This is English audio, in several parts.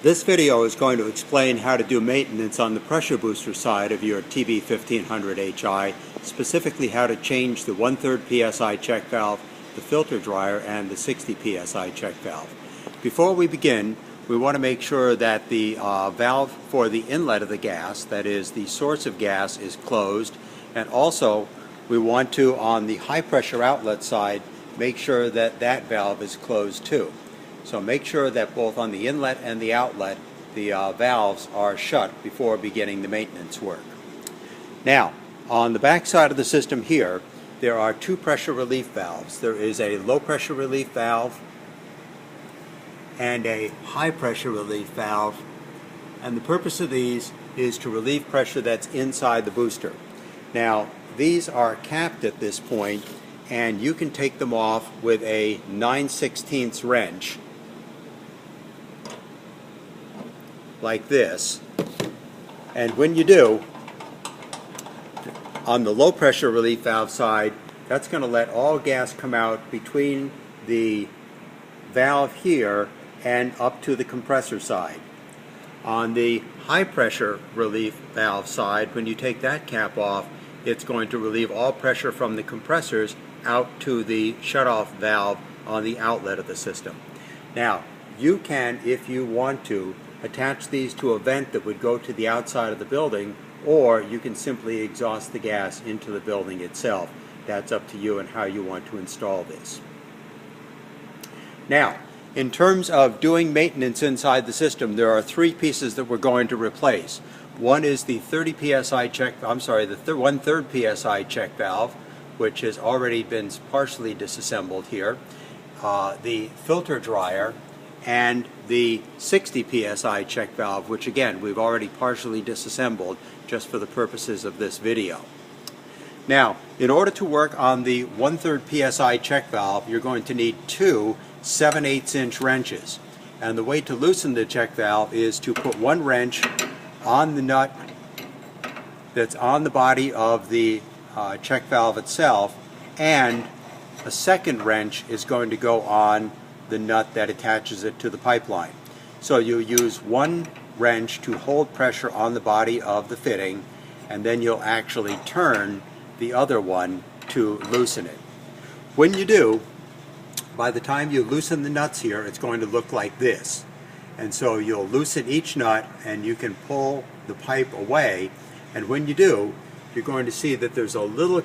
This video is going to explain how to do maintenance on the pressure booster side of your TB1500HI, specifically how to change the 1/3 PSI check valve, the filter dryer, and the 60 PSI check valve. Before we begin, we want to make sure that the valve for the inlet of the gas, that is the source of gas, is closed, and also we want to, on the high pressure outlet side, make sure that that valve is closed too. So make sure that both on the inlet and the outlet the valves are shut before beginning the maintenance work. Now, on the back side of the system here, there are two pressure relief valves. There is a low pressure relief valve and a high pressure relief valve, and the purpose of these is to relieve pressure that's inside the booster. Now, these are capped at this point, and you can take them off with a 9/16 wrench like this, and when you do, on the low pressure relief valve side, that's going to let all gas come out between the valve here and up to the compressor side. On the high pressure relief valve side, when you take that cap off, it's going to relieve all pressure from the compressors out to the shutoff valve on the outlet of the system. Now, you can, if you want to, attach these to a vent that would go to the outside of the building, or you can simply exhaust the gas into the building itself. That's up to you and how you want to install this. Now, in terms of doing maintenance inside the system, there are three pieces that we're going to replace. One is the 30 psi check, the 1/3 psi check valve, which has already been partially disassembled here, the filter dryer, and the 60 psi check valve, which again we've already partially disassembled just for the purposes of this video. Now, in order to work on the 1/3 psi check valve, you're going to need two 7/8" wrenches, and the way to loosen the check valve is to put one wrench on the nut that's on the body of the check valve itself, and a second wrench is going to go on the nut that attaches it to the pipeline. So you use one wrench to hold pressure on the body of the fitting, and then you'll actually turn the other one to loosen it. When you do, by the time you loosen the nuts here, it's going to look like this. And so you'll loosen each nut and you can pull the pipe away, and when you do, you're going to see that there's a little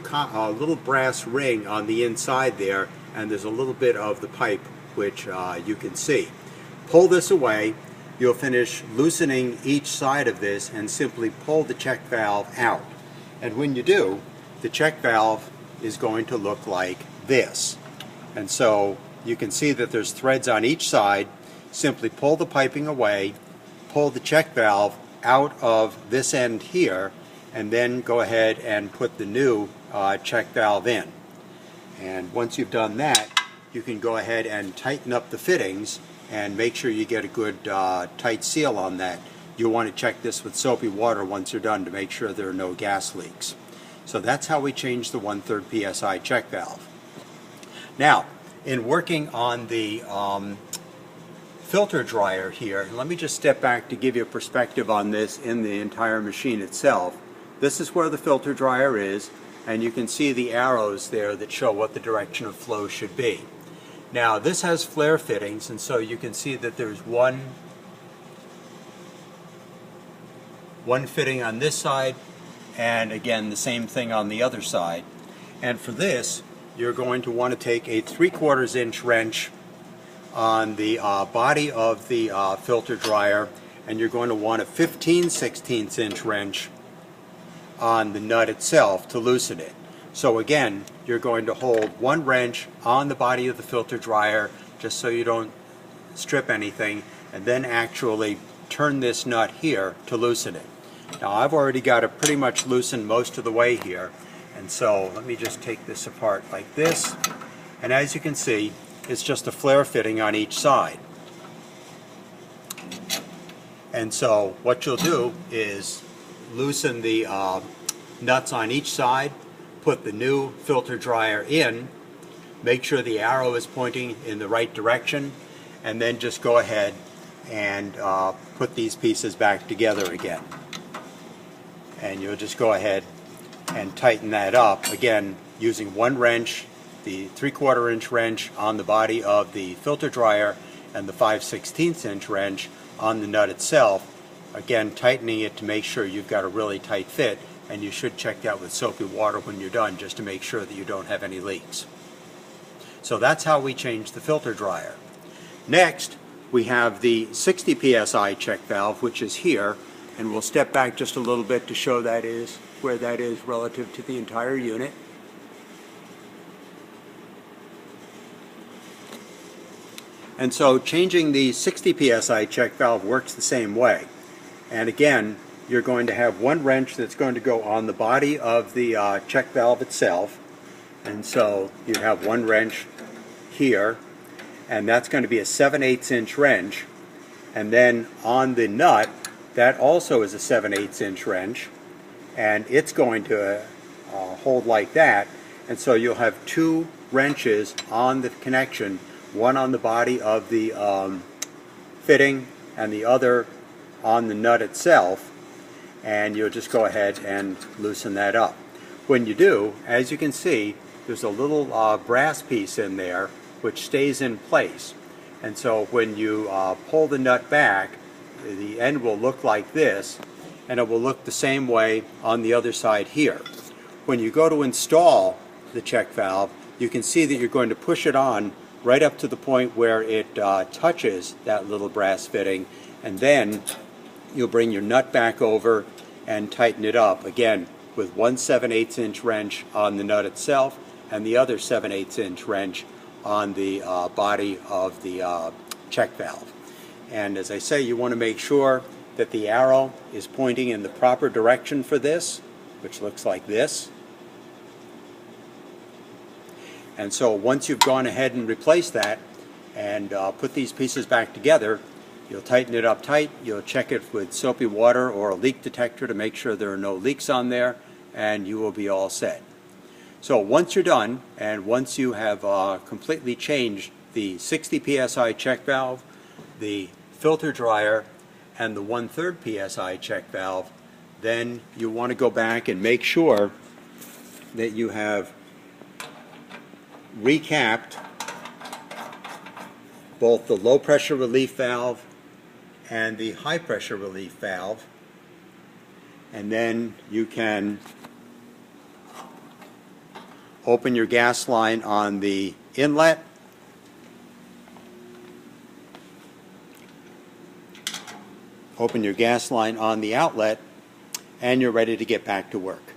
brass ring on the inside there, and there's a little bit of the pipe which you can see. Pull this away, you'll finish loosening each side of this and simply pull the check valve out. And when you do, the check valve is going to look like this. And so you can see that there's threads on each side. Simply pull the piping away, pull the check valve out of this end here, and then go ahead and put the new check valve in. And once you've done that, you can go ahead and tighten up the fittings and make sure you get a good tight seal on that. You'll want to check this with soapy water once you're done to make sure there are no gas leaks. So that's how we change the 1/3 psi check valve. Now, in working on the filter dryer here, let me just step back to give you a perspective on this in the entire machine itself. This is where the filter dryer is, and you can see the arrows there that show what the direction of flow should be. Now, this has flare fittings, and so you can see that there's one fitting on this side, and again the same thing on the other side. And for this, you're going to want to take a 3/4 inch wrench on the body of the filter dryer, and you're going to want a 15/16 inch wrench on the nut itself to loosen it. So again, you're going to hold one wrench on the body of the filter dryer just so you don't strip anything, and then actually turn this nut here to loosen it. Now, I've already got it pretty much loosened most of the way here, and so let me just take this apart like this, and as you can see, it's just a flare fitting on each side. And so what you'll do is loosen the nuts on each side, put the new filter dryer in, make sure the arrow is pointing in the right direction, and then just go ahead and put these pieces back together again. And you'll just go ahead and tighten that up, again using one wrench, the 3/4 inch wrench on the body of the filter dryer and the 5/16 inch wrench on the nut itself, again tightening it to make sure you've got a really tight fit, and you should check that with soapy water when you're done just to make sure that you don't have any leaks. So that's how we change the filter dryer. Next, we have the 60 psi check valve, which is here, and we'll step back just a little bit to show where that is relative to the entire unit. And so changing the 60 psi check valve works the same way. And again, you're going to have one wrench that's going to go on the body of the check valve itself. And so you have one wrench here, and that's going to be a 7/8 inch wrench. And then on the nut, that also is a 7/8 inch wrench, and it's going to hold like that. And so you'll have two wrenches on the connection, one on the body of the fitting and the other on the nut itself, and you'll just go ahead and loosen that up. When you do, as you can see, there's a little brass piece in there which stays in place, and so when you pull the nut back, the end will look like this, and it will look the same way on the other side here. When you go to install the check valve, you can see that you're going to push it on right up to the point where it touches that little brass fitting, and then you'll bring your nut back over and tighten it up, again with one 7/8 inch wrench on the nut itself and the other 7/8 inch wrench on the body of the check valve. And as I say, you want to make sure that the arrow is pointing in the proper direction for this, which looks like this. And so once you've gone ahead and replaced that and put these pieces back together, you'll tighten it up tight, you'll check it with soapy water or a leak detector to make sure there are no leaks on there, and you will be all set. So once you're done, and once you have completely changed the 60 psi check valve, the filter dryer, and the 1/3 psi check valve, then you want to go back and make sure that you have recapped both the low pressure relief valve and the high pressure relief valve, and then you can open your gas line on the inlet, open your gas line on the outlet, and you're ready to get back to work.